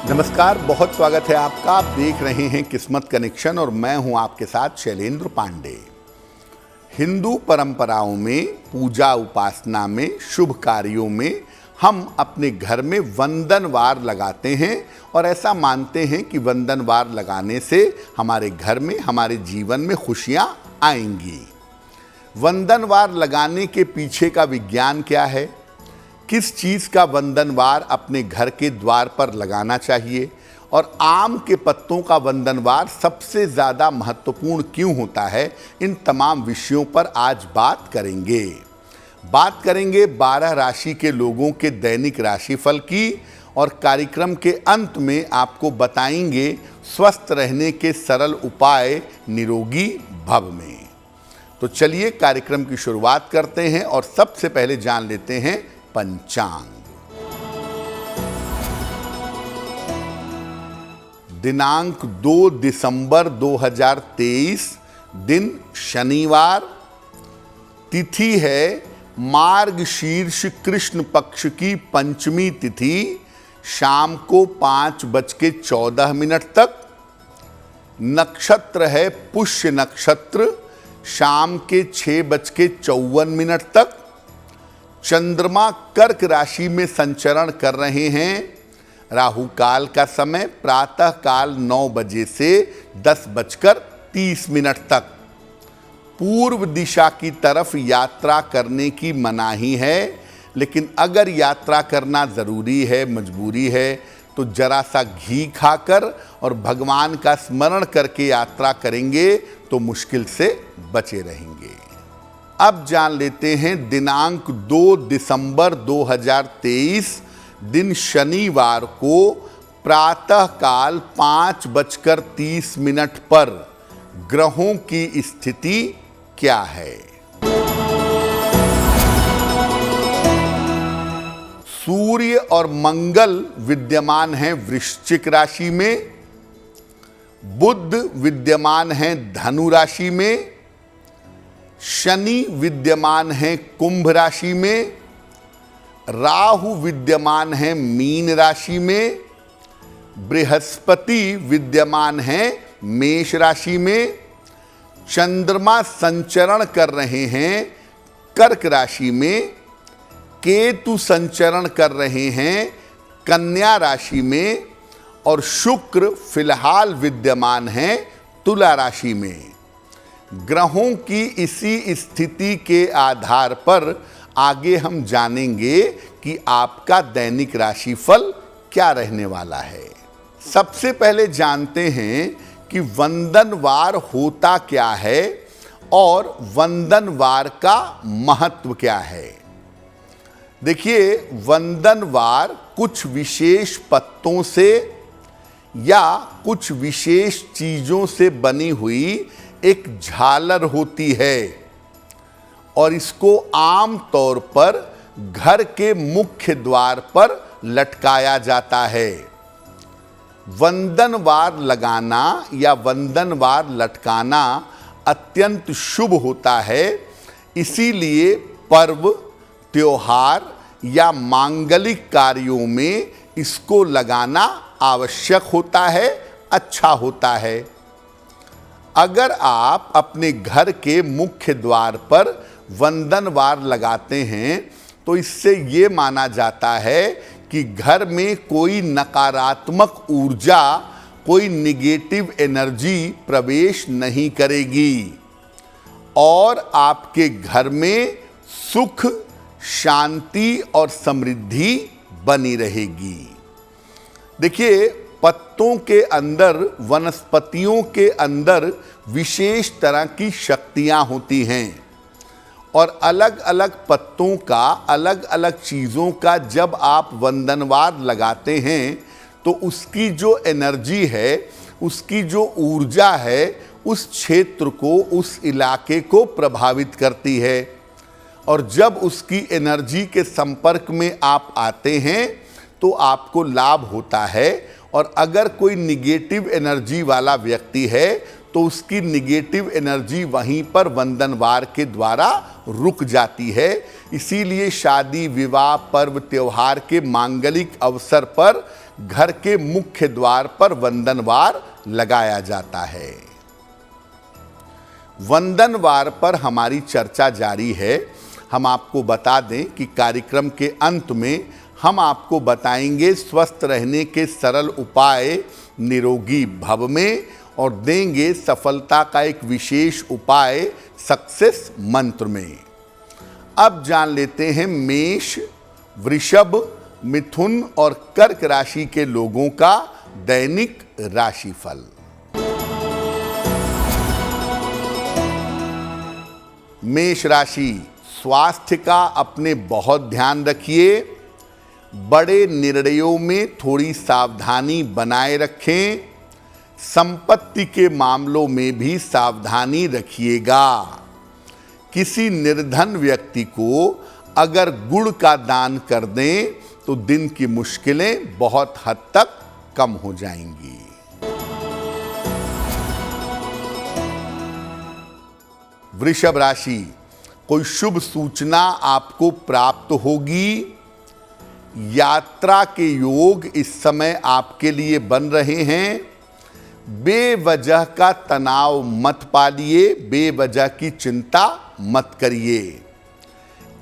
नमस्कार, बहुत स्वागत है आपका। आप देख रहे हैं किस्मत कनेक्शन और मैं हूं आपके साथ शैलेंद्र पांडे। हिंदू परंपराओं में पूजा उपासना में शुभ कार्यों में हम अपने घर में वंदनवार लगाते हैं और ऐसा मानते हैं कि वंदनवार लगाने से हमारे घर में हमारे जीवन में खुशियां आएंगी। वंदनवार लगाने के पीछे का विज्ञान क्या है, किस चीज़ का वंदनवार अपने घर के द्वार पर लगाना चाहिए और आम के पत्तों का वंदनवार सबसे ज़्यादा महत्वपूर्ण क्यों होता है, इन तमाम विषयों पर आज बात करेंगे। 12 राशि के लोगों के दैनिक राशिफल की और कार्यक्रम के अंत में आपको बताएंगे स्वस्थ रहने के सरल उपाय निरोगी भव में। तो चलिए कार्यक्रम की शुरुआत करते हैं और सबसे पहले जान लेते हैं पंचांग। दिनांक 2 दिसंबर 2023, दिन शनिवार, तिथि है मार्गशीर्ष कृष्ण पक्ष की पंचमी तिथि, शाम को 5:14 तक। नक्षत्र है पुष्य नक्षत्र, शाम के 6:54 तक। चंद्रमा कर्क राशि में संचरण कर रहे हैं। राहु काल का समय प्रातः काल 9 बजे से 10:30 तक। पूर्व दिशा की तरफ यात्रा करने की मनाही है, लेकिन अगर यात्रा करना ज़रूरी है, मजबूरी है, तो जरा सा घी खाकर और भगवान का स्मरण करके यात्रा करेंगे तो मुश्किल से बचे रहेंगे। अब जान लेते हैं दिनांक 2 दिसंबर 2023, दिन शनिवार को प्रातः काल 5:30 पर ग्रहों की स्थिति क्या है। सूर्य और मंगल विद्यमान हैं वृश्चिक राशि में, बुध विद्यमान हैं धनु राशि में, शनि विद्यमान है कुंभ राशि में, राहु विद्यमान है मीन राशि में, बृहस्पति विद्यमान है मेष राशि में, चंद्रमा संचरण कर रहे हैं कर्क राशि में, केतु संचरण कर रहे हैं कन्या राशि में और शुक्र फिलहाल विद्यमान है तुला राशि में। ग्रहों की इसी स्थिति के आधार पर आगे हम जानेंगे कि आपका दैनिक राशिफल क्या रहने वाला है। सबसे पहले जानते हैं कि वंदनवार होता क्या है और वंदनवार का महत्व क्या है। देखिए, वंदनवार कुछ विशेष पत्तों से या कुछ विशेष चीज़ों से बनी हुई एक झालर होती है और इसको आम तौर पर घर के मुख्य द्वार पर लटकाया जाता है। वंदनवार लगाना या वंदनवार लटकाना अत्यंत शुभ होता है, इसीलिए पर्व, त्योहार या मांगलिक कार्यों में इसको लगाना आवश्यक होता है, अच्छा होता है। अगर आप अपने घर के मुख्य द्वार पर वंदनवार लगाते हैं तो इससे ये माना जाता है कि घर में कोई नकारात्मक ऊर्जा, कोई निगेटिव एनर्जी प्रवेश नहीं करेगी और आपके घर में सुख, शांति और समृद्धि बनी रहेगी। देखिए, पत्तों के अंदर, वनस्पतियों के अंदर विशेष तरह की शक्तियां होती हैं और अलग अलग पत्तों का, अलग अलग चीज़ों का जब आप वंदनवार लगाते हैं तो उसकी जो एनर्जी है, उसकी जो ऊर्जा है, उस क्षेत्र को, उस इलाके को प्रभावित करती है और जब उसकी एनर्जी के संपर्क में आप आते हैं तो आपको लाभ होता है और अगर कोई निगेटिव एनर्जी वाला व्यक्ति है तो उसकी निगेटिव एनर्जी वहीं पर वंदनवार के द्वारा रुक जाती है। इसीलिए शादी, विवाह, पर्व, त्योहार के मांगलिक अवसर पर घर के मुख्य द्वार पर वंदनवार लगाया जाता है। वंदनवार पर हमारी चर्चा जारी है। हम आपको बता दें कि कार्यक्रम के अंत में हम आपको बताएंगे स्वस्थ रहने के सरल उपाय निरोगी भव में, और देंगे सफलता का एक विशेष उपाय सक्सेस मंत्र में। अब जान लेते हैं मेष, वृषभ, मिथुन और कर्क राशि के लोगों का दैनिक राशिफल। मेष राशि, स्वास्थ्य का अपने बहुत ध्यान रखिए। बड़े निर्णयों में थोड़ी सावधानी बनाए रखें। संपत्ति के मामलों में भी सावधानी रखिएगा। किसी निर्धन व्यक्ति को अगर गुड़ का दान कर दें तो दिन की मुश्किलें बहुत हद तक कम हो जाएंगी। वृषभ राशि, कोई शुभ सूचना आपको प्राप्त होगी। यात्रा के योग इस समय आपके लिए बन रहे हैं। बेवजह का तनाव मत पालिए, बेवजह की चिंता मत करिए।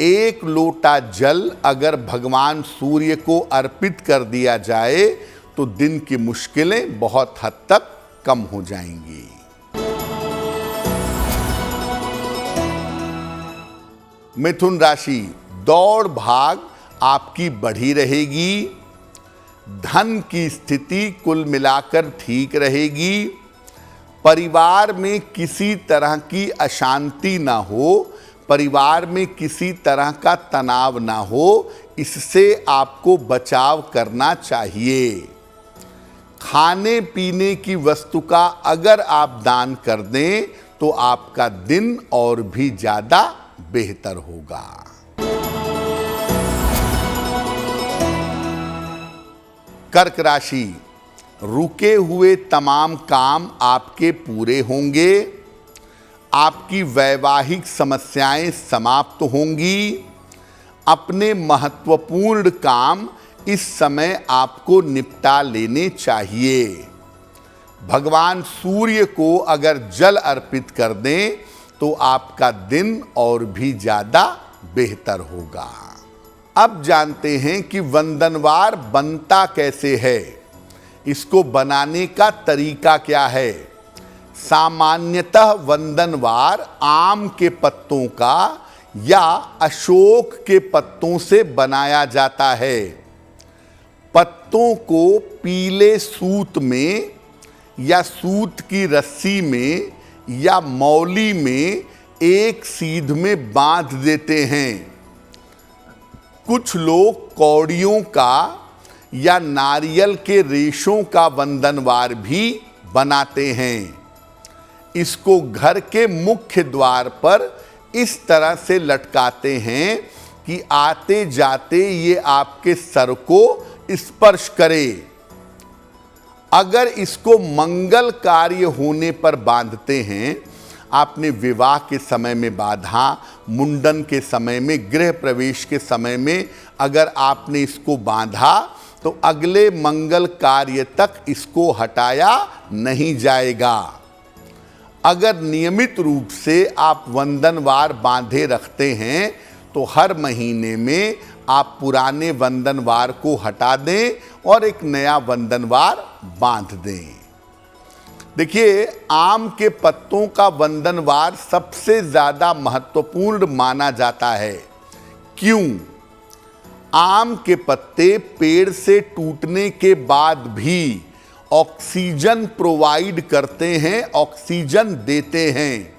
एक लोटा जल अगर भगवान सूर्य को अर्पित कर दिया जाए तो दिन की मुश्किलें बहुत हद तक कम हो जाएंगी। मिथुन राशि, दौड़ भाग आपकी बढ़ी रहेगी। धन की स्थिति कुल मिलाकर ठीक रहेगी। परिवार में किसी तरह की अशांति ना हो, परिवार में किसी तरह का तनाव ना हो, इससे आपको बचाव करना चाहिए। खाने पीने की वस्तु का अगर आप दान कर दें तो आपका दिन और भी ज्यादा बेहतर होगा। कर्क राशि, रुके हुए तमाम काम आपके पूरे होंगे। आपकी वैवाहिक समस्याएं समाप्त होंगी। अपने महत्वपूर्ण काम इस समय आपको निपटा लेने चाहिए। भगवान सूर्य को अगर जल अर्पित कर दें तो आपका दिन और भी ज्यादा बेहतर होगा। अब जानते हैं कि वंदनवार बनता कैसे है, इसको बनाने का तरीका क्या है। सामान्यतः वंदनवार आम के पत्तों का या अशोक के पत्तों से बनाया जाता है। पत्तों को पीले सूत में या सूत की रस्सी में या मौली में एक सीध में बांध देते हैं। कुछ लोग कौड़ियों का या नारियल के रेशों का वंदनवार भी बनाते हैं। इसको घर के मुख्य द्वार पर इस तरह से लटकाते हैं कि आते जाते ये आपके सर को स्पर्श करे। अगर इसको मंगल कार्य होने पर बांधते हैं, आपने विवाह के समय में बांधा, मुंडन के समय में, गृह प्रवेश के समय में अगर आपने इसको बांधा तो अगले मंगल कार्य तक इसको हटाया नहीं जाएगा। अगर नियमित रूप से आप वंदनवार बांधे रखते हैं तो हर महीने में आप पुराने वंदनवार को हटा दें और एक नया वंदनवार बांध दें। देखिए, आम के पत्तों का वंदनवार सबसे ज्यादा महत्वपूर्ण माना जाता है। क्यों? आम के पत्ते पेड़ से टूटने के बाद भी ऑक्सीजन प्रोवाइड करते हैं, ऑक्सीजन देते हैं।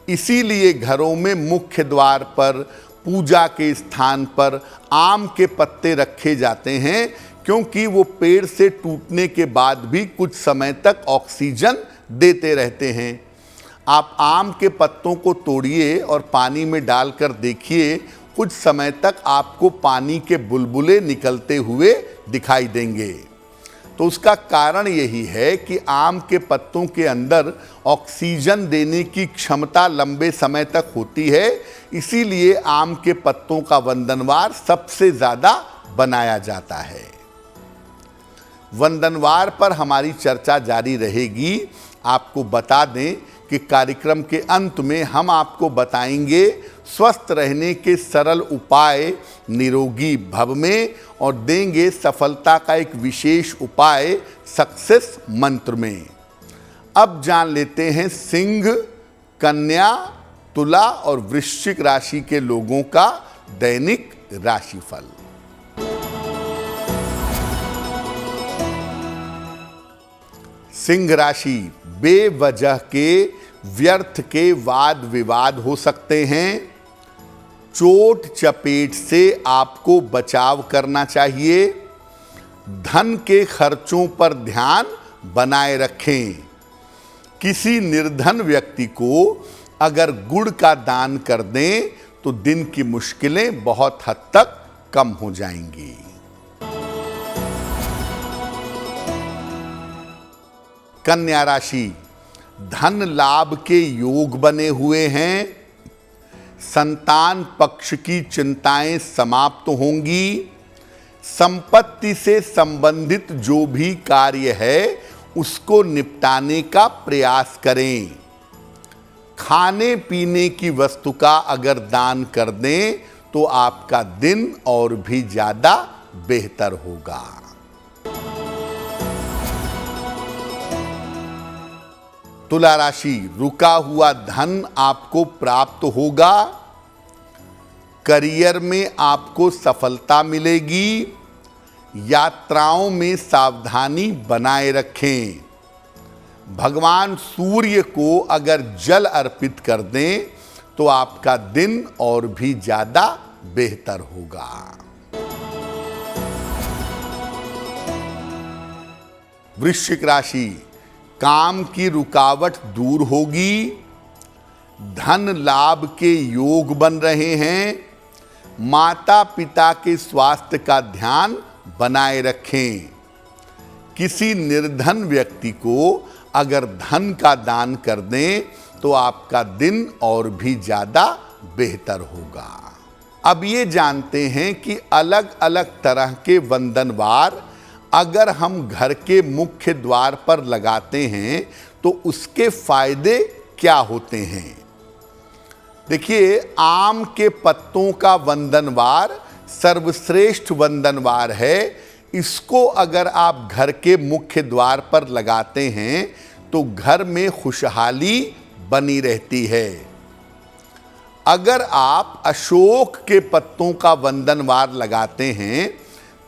इसीलिए घरों में मुख्य द्वार पर, पूजा के स्थान पर आम के पत्ते रखे जाते हैं, क्योंकि वो पेड़ से टूटने के बाद भी कुछ समय तक ऑक्सीजन देते रहते हैं। आप आम के पत्तों को तोड़िए और पानी में डालकर देखिए, कुछ समय तक आपको पानी के बुलबुले निकलते हुए दिखाई देंगे। तो उसका कारण यही है कि आम के पत्तों के अंदर ऑक्सीजन देने की क्षमता लंबे समय तक होती है। इसीलिए आम के पत्तों का वंदनवार सबसे ज़्यादा बनाया जाता है। वंदनवार पर हमारी चर्चा जारी रहेगी। आपको बता दें कि कार्यक्रम के अंत में हम आपको बताएंगे स्वस्थ रहने के सरल उपाय निरोगी भव में, और देंगे सफलता का एक विशेष उपाय सक्सेस मंत्र में। अब जान लेते हैं सिंह, कन्या, तुला और वृश्चिक राशि के लोगों का दैनिक राशिफल। सिंह राशि, बेवजह के व्यर्थ के वाद विवाद हो सकते हैं। चोट चपेट से आपको बचाव करना चाहिए। धन के खर्चों पर ध्यान बनाए रखें। किसी निर्धन व्यक्ति को अगर गुड़ का दान कर दें तो दिन की मुश्किलें बहुत हद तक कम हो जाएंगी। कन्या राशि, धन लाभ के योग बने हुए हैं। संतान पक्ष की चिंताएं समाप्त होंगी। संपत्ति से संबंधित जो भी कार्य है उसको निपटाने का प्रयास करें। खाने पीने की वस्तु का अगर दान कर दें तो आपका दिन और भी ज्यादा बेहतर होगा। तुला राशि, रुका हुआ धन आपको प्राप्त होगा। करियर में आपको सफलता मिलेगी। यात्राओं में सावधानी बनाए रखें। भगवान सूर्य को अगर जल अर्पित कर दें तो आपका दिन और भी ज्यादा बेहतर होगा। वृश्चिक राशि, काम की रुकावट दूर होगी। धन लाभ के योग बन रहे हैं। माता पिता के स्वास्थ्य का ध्यान बनाए रखें। किसी निर्धन व्यक्ति को अगर धन का दान कर दें तो आपका दिन और भी ज्यादा बेहतर होगा। अब ये जानते हैं कि अलग अलग तरह के वंदनवार अगर हम घर के मुख्य द्वार पर लगाते हैं तो उसके फायदे क्या होते हैं। देखिए, आम के पत्तों का वंदनवार सर्वश्रेष्ठ वंदनवार है। इसको अगर आप घर के मुख्य द्वार पर लगाते हैं तो घर में खुशहाली बनी रहती है। अगर आप अशोक के पत्तों का वंदनवार लगाते हैं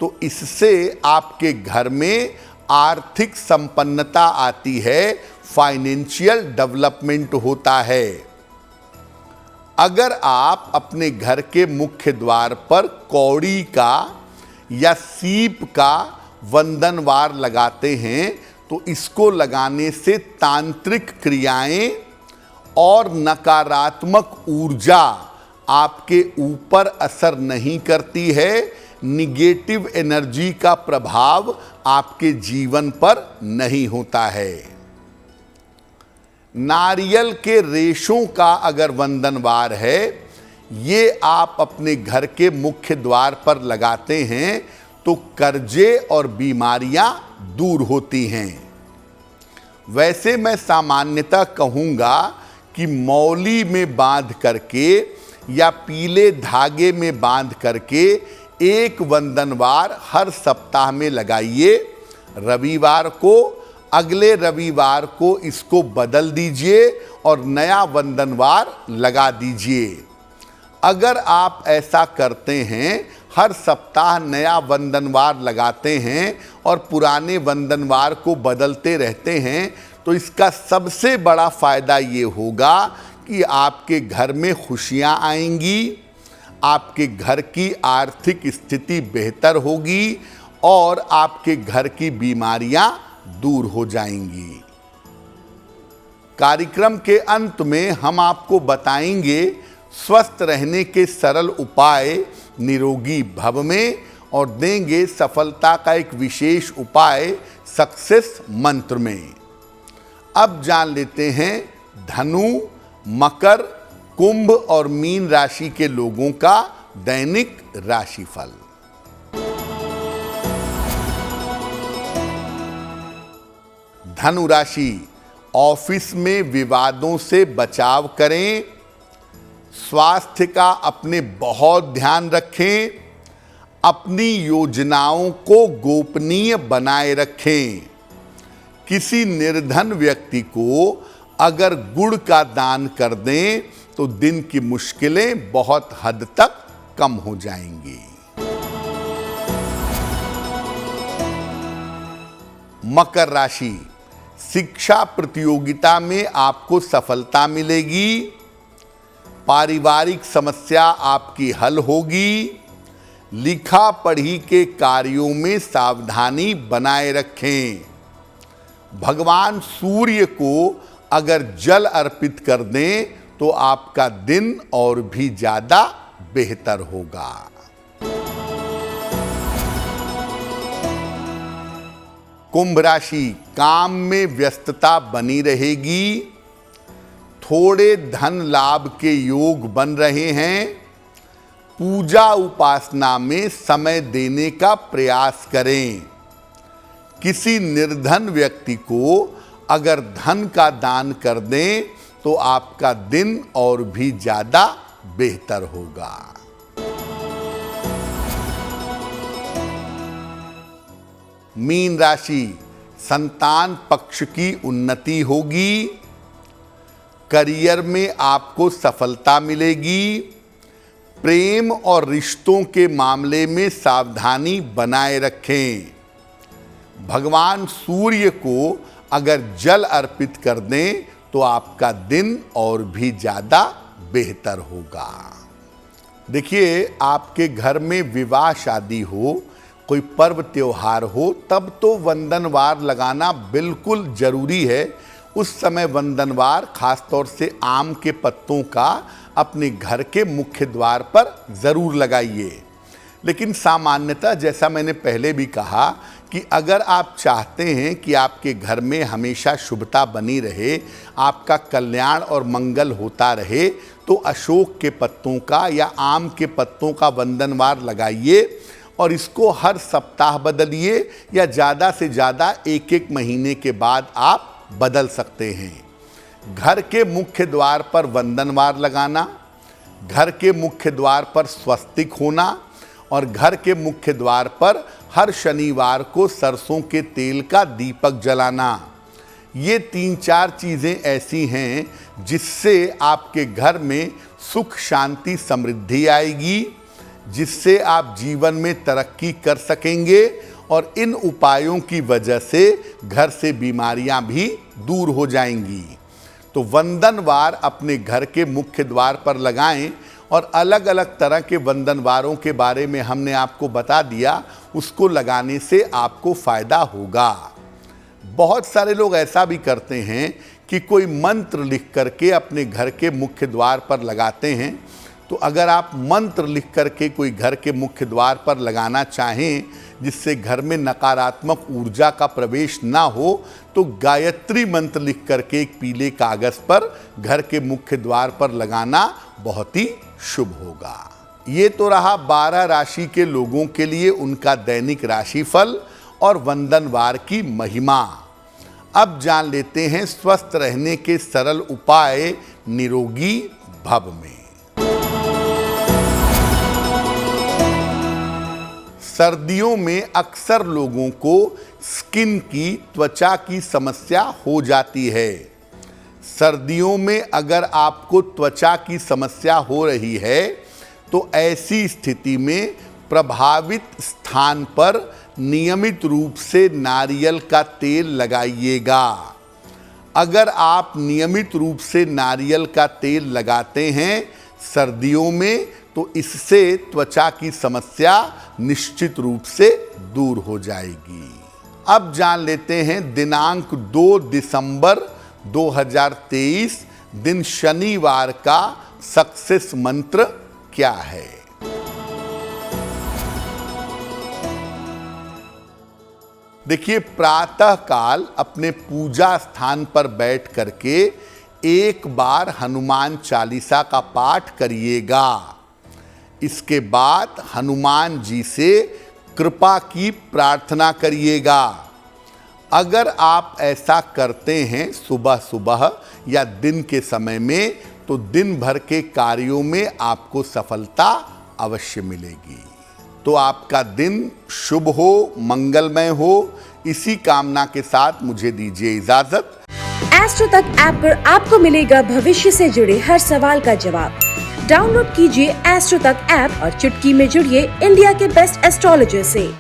तो इससे आपके घर में आर्थिक संपन्नता आती है, फाइनेंशियल डेवलपमेंट होता है। अगर आप अपने घर के मुख्य द्वार पर कौड़ी का या सीप का वंदनवार लगाते हैं तो इसको लगाने से तांत्रिक क्रियाएं और नकारात्मक ऊर्जा आपके ऊपर असर नहीं करती है। निगेटिव एनर्जी का प्रभाव आपके जीवन पर नहीं होता है। नारियल के रेशों का अगर वंदनवार है, ये आप अपने घर के मुख्य द्वार पर लगाते हैं तो कर्जे और बीमारियां दूर होती हैं। वैसे मैं सामान्यतः कहूँगा कि मौली में बांध करके या पीले धागे में बांध करके एक वंदनवार हर सप्ताह में लगाइए। रविवार को, अगले रविवार को इसको बदल दीजिए और नया वंदनवार लगा दीजिए। अगर आप ऐसा करते हैं, हर सप्ताह नया वंदनवार लगाते हैं और पुराने वंदनवार को बदलते रहते हैं, तो इसका सबसे बड़ा फायदा ये होगा कि आपके घर में खुशियां आएंगी, आपके घर की आर्थिक स्थिति बेहतर होगी और आपके घर की बीमारियां दूर हो जाएंगी। कार्यक्रम के अंत में हम आपको बताएंगे स्वस्थ रहने के सरल उपाय निरोगी भव में और देंगे सफलता का एक विशेष उपाय सक्सेस मंत्र में। अब जान लेते हैं धनु, मकर, कुंभ और मीन राशि के लोगों का दैनिक राशिफल। धनु राशि, ऑफिस में विवादों से बचाव करें। स्वास्थ्य का अपने बहुत ध्यान रखें। अपनी योजनाओं को गोपनीय बनाए रखें। किसी निर्धन व्यक्ति को अगर गुड़ का दान कर दें तो दिन की मुश्किलें बहुत हद तक कम हो जाएंगी। मकर राशि, शिक्षा प्रतियोगिता में आपको सफलता मिलेगी। पारिवारिक समस्या आपकी हल होगी। लिखा पढ़ी के कार्यों में सावधानी बनाए रखें। भगवान सूर्य को अगर जल अर्पित कर दें तो आपका दिन और भी ज्यादा बेहतर होगा। कुंभ राशि, काम में व्यस्तता बनी रहेगी। थोड़े धन लाभ के योग बन रहे हैं। पूजा उपासना में समय देने का प्रयास करें। किसी निर्धन व्यक्ति को अगर धन का दान कर दें तो आपका दिन और भी ज्यादा बेहतर होगा। मीन राशि, संतान पक्ष की उन्नति होगी। करियर में आपको सफलता मिलेगी। प्रेम और रिश्तों के मामले में सावधानी बनाए रखें। भगवान सूर्य को अगर जल अर्पित कर दें तो आपका दिन और भी ज्यादा बेहतर होगा। देखिए, आपके घर में विवाह शादी हो, कोई पर्व त्योहार हो, तब तो वंदनवार लगाना बिल्कुल जरूरी है। उस समय वंदनवार खासतौर से आम के पत्तों का अपने घर के मुख्य द्वार पर जरूर लगाइए। लेकिन सामान्यतः जैसा मैंने पहले भी कहा कि अगर आप चाहते हैं कि आपके घर में हमेशा शुभता बनी रहे, आपका कल्याण और मंगल होता रहे, तो अशोक के पत्तों का या आम के पत्तों का वंदनवार लगाइए और इसको हर सप्ताह बदलिए या ज़्यादा से ज़्यादा एक एक महीने के बाद आप बदल सकते हैं। घर के मुख्य द्वार पर वंदनवार लगाना, घर के मुख्य द्वार पर स्वस्तिक होना और घर के मुख्य द्वार पर हर शनिवार को सरसों के तेल का दीपक जलाना, ये 3-4 चीज़ें ऐसी हैं जिससे आपके घर में सुख शांति समृद्धि आएगी, जिससे आप जीवन में तरक्की कर सकेंगे और इन उपायों की वजह से घर से बीमारियां भी दूर हो जाएंगी। तो वंदनवार अपने घर के मुख्य द्वार पर लगाएं और अलग अलग तरह के वंदनवारों के बारे में हमने आपको बता दिया, उसको लगाने से आपको फायदा होगा। बहुत सारे लोग ऐसा भी करते हैं कि कोई मंत्र लिख करके अपने घर के मुख्य द्वार पर लगाते हैं। तो अगर आप मंत्र लिख करके कोई घर के मुख्य द्वार पर लगाना चाहें जिससे घर में नकारात्मक ऊर्जा का प्रवेश ना हो, तो गायत्री मंत्र लिख करके एक पीले कागज पर घर के मुख्य द्वार पर लगाना बहुत ही शुभ होगा। ये तो रहा 12 राशि के लोगों के लिए उनका दैनिक राशिफल और वंदनवार की महिमा। अब जान लेते हैं स्वस्थ रहने के सरल उपाय निरोगी भव में। सर्दियों में अक्सर लोगों को स्किन की, त्वचा की समस्या हो जाती है। सर्दियों में अगर आपको त्वचा की समस्या हो रही है तो ऐसी स्थिति में प्रभावित स्थान पर नियमित रूप से नारियल का तेल लगाइएगा। अगर आप नियमित रूप से नारियल का तेल लगाते हैं सर्दियों में, तो इससे त्वचा की समस्या निश्चित रूप से दूर हो जाएगी। अब जान लेते हैं दिनांक 2 दिसंबर 2023 दिन शनिवार का सक्सेस मंत्र क्या है। देखिए, प्रातः काल अपने पूजा स्थान पर बैठ करके एक बार हनुमान चालीसा का पाठ करिएगा। इसके बाद हनुमान जी से कृपा की प्रार्थना करिएगा। अगर आप ऐसा करते हैं सुबह सुबह या दिन के समय में, तो दिन भर के कार्यों में आपको सफलता अवश्य मिलेगी। तो आपका दिन शुभ हो, मंगलमय हो, इसी कामना के साथ मुझे दीजिए इजाजत। एस्ट्रो तक ऐप पर आपको मिलेगा भविष्य से जुड़े हर सवाल का जवाब। डाउनलोड कीजिए एस्ट्रो तक ऐप और चुटकी में जुड़िए इंडिया के बेस्ट एस्ट्रोलॉजर से।